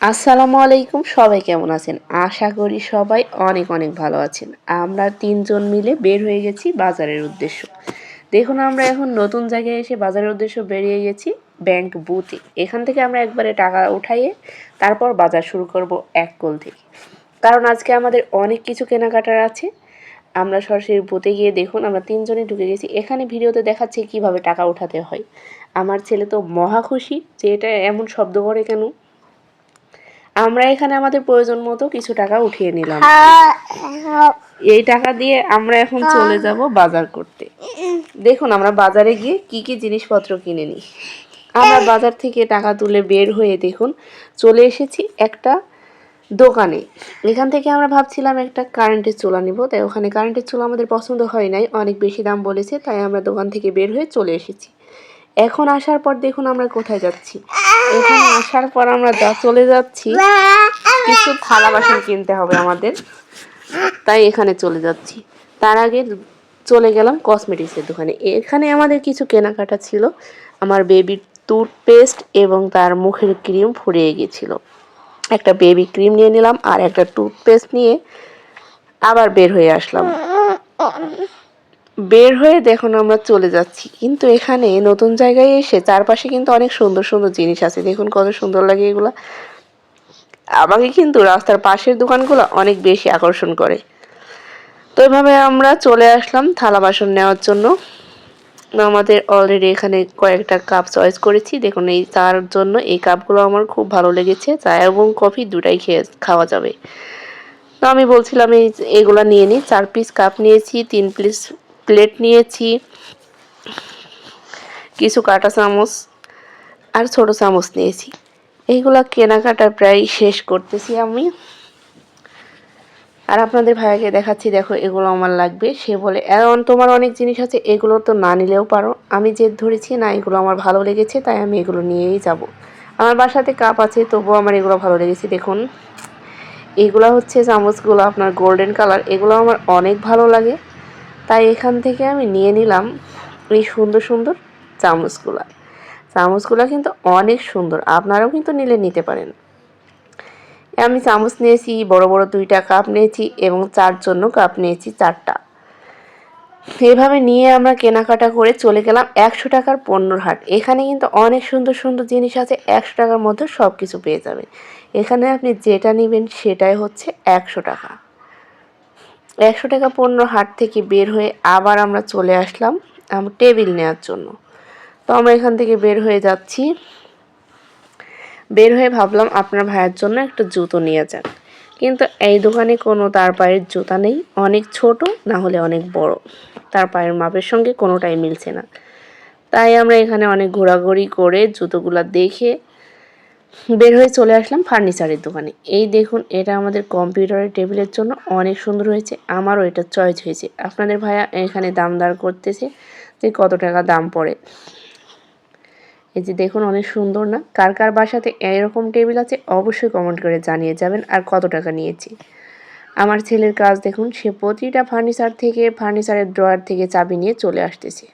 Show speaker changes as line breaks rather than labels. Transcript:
আসসালামু আলাইকুম, সবাই কেমন আছেন? আশা করি সবাই অনেক অনেক ভালো আছেন। আমরা ৩ জন মিলে বের হয়ে গেছি বাজারের উদ্দেশ্য। দেখুন আমরা এখন নতুন জায়গায় এসে বাজারের উদ্দেশ্য বেরিয়ে গেছি ব্যাংক বুথে। এখান থেকে আমরা একবারে টাকা উঠাইয়ে তারপর বাজার শুরু করব এক কল থেকে। কারণ আজকে আমাদের অনেক কিছু কেনাকাটার আছে। আমরা সরাসরি বুথে গিয়ে দেখুন আমরা ৩ জনে ঢুকে গেছি। এখানে ভিডিওতে দেখাচ্ছে কিভাবে টাকা উঠাতে হয়। আমার ছেলে তো মহা খুশি যে এটা এমন শব্দ করে কেন। আমরা এখানে আমাদের প্রয়োজন মতো কিছু টাকা উঠিয়ে নিলাম। এই টাকা দিয়ে আমরা এখন চলে যাব বাজার করতে। দেখুন আমরা বাজারে গিয়ে কি কি জিনিসপত্র কিনে নিই। আমরা বাজার থেকে টাকা তুলে বের হয়ে দেখুন চলে এসেছি একটা দোকানে। এখান থেকে আমরা ভাবছিলাম একটা কারেন্টের চুলা নিব, তাই ওখানে কারেন্টের চুলা আমাদের পছন্দ হয় নাই, অনেক বেশি দাম বলেছে, তাই আমরা দোকান থেকে বের হয়ে চলে এসেছি। এখন আসার পর দেখুন আমরা কোথায় যাচ্ছি। এখানে আসার পর আমরা চলে যাচ্ছি কিছু থালা বাসন কিনতে হবে আমাদের, তাই এখানে চলে যাচ্ছি। তার আগে চলে গেলাম কসমেটিক্সের দোকানে। এখানে আমাদের কিছু কেনাকাটা ছিল। আমার বেবির টুথপেস্ট এবং তার মুখের ক্রিম ফুরিয়ে গিয়েছিল। একটা বেবি ক্রিম নিয়ে নিলাম আর একটা টুথপেস্ট নিয়ে আবার বের হয়ে আসলাম। বের হয়ে দেখুন আমরা চলে যাচ্ছি, কিন্তু এখানে নতুন জায়গায় এসে চারপাশে কিন্তু অনেক সুন্দর সুন্দর জিনিস আছে। দেখুন কত সুন্দর লাগে এগুলা। আমাকে কিন্তু রাস্তার পাশের দোকানগুলো অনেক বেশি আকর্ষণ করে। তো এভাবে আমরা চলে আসলাম থালা বাসন নেওয়ার জন্য। আমাদের অলরেডি এখানে কয়েকটা কাপ চয়েস করেছি। দেখুন এই চার জন্য এই কাপগুলো আমার খুব ভালো লেগেছে। চা এবং কফি দুটাই খাওয়া যাবে। তো আমি বলছিলাম এইগুলা নিয়ে নিই। 4 পিস কাপ নিয়েছি, 3 পিস প্লেট নিয়েছি, কিছু কাঁটা চামচ আর ছোট চামচ নিয়েছি। এইগুলা কেনাকাটা প্রায় শেষ করতেছি আমি। আর আপনাদের ভাইয়াকে দেখাচ্ছি, দেখো এগুলো আমার লাগবে। সে বলে এখন তোমার অনেক জিনিস আছে, এগুলো তো না নিলেও পারো। আমি জেদ ধরেছি না, এগুলো আমার ভালো লেগেছে, তাই আমি এগুলো নিয়েই যাব। আমার বাসাতে কাপ আছে, তবুও আমার এগুলো ভালো লেগেছে। দেখুন এগুলো হচ্ছে চামচগুলো আপনার গোল্ডেন কালার, এগুলো আমার অনেক ভালো লাগে, তাই এখান থেকে আমি নিয়ে নিলাম এই সুন্দর সুন্দর চামচগুলো কিন্তু অনেক সুন্দর, আপনারাও কিন্তু নিতে পারেন। আমি চামচ নিয়েছি, বড় বড় 2টা কাপ নিয়েছি এবং 4 জন্য কাপ নিয়েছি 4টা। এভাবে নিয়ে আমরা কেনাকাটা করে চলে গেলাম 100 টাকার পণ্যর হাট। এখানে কিন্তু অনেক সুন্দর সুন্দর জিনিস আছে, 100 টাকার মধ্যে সব কিছু পেয়ে যাবেন। এখানে আপনি যেটা নেবেন সেটাই হচ্ছে 100 টাকা। 100 টাকা পণ্যর হাট থেকে বের হয়ে আবার আমরা চলে আসলাম আমার টেবিল নেওয়ার জন্য। তো আমরা এখান থেকে বের হয়ে যাচ্ছি। বের হয়ে ভাবলাম আপনার ভাইয়ের জন্য একটা জুতো নিয়ে যান, কিন্তু এই দোকানে কোনো তার পায়ের জুতা নেই, অনেক ছোট না হলে অনেক বড়, তার পায়ের মাপের সঙ্গে কোনোটাই মিলছে না। তাই আমরা এখানে অনেক ঘোরাঘুরি করে জুতোগুলা দেখে বের হয়ে চলে আসলাম ফার্নিচারের দোকানে। এই দেখুন এটা আমাদের কম্পিউটারের টেবিলের জন্য অনেক সুন্দর হয়েছে, আমারও এটা চয়েস হয়েছে। আপনাদের ভাইয়া এখানে দাম দর করতেছে যে কত টাকা দাম পড়ে। এই যে দেখুন অনেক সুন্দর না? কার কার বাসাতে এরকম টেবিল আছে অবশ্যই কমেন্ট করে জানিয়ে যাবেন। আর কত টাকা নিয়েছি। আমার ছেলের কাজ দেখুন, সে প্রতিটা ফার্নিচারের ড্রয়ার থেকে চাবি নিয়ে চলে আসতেছে।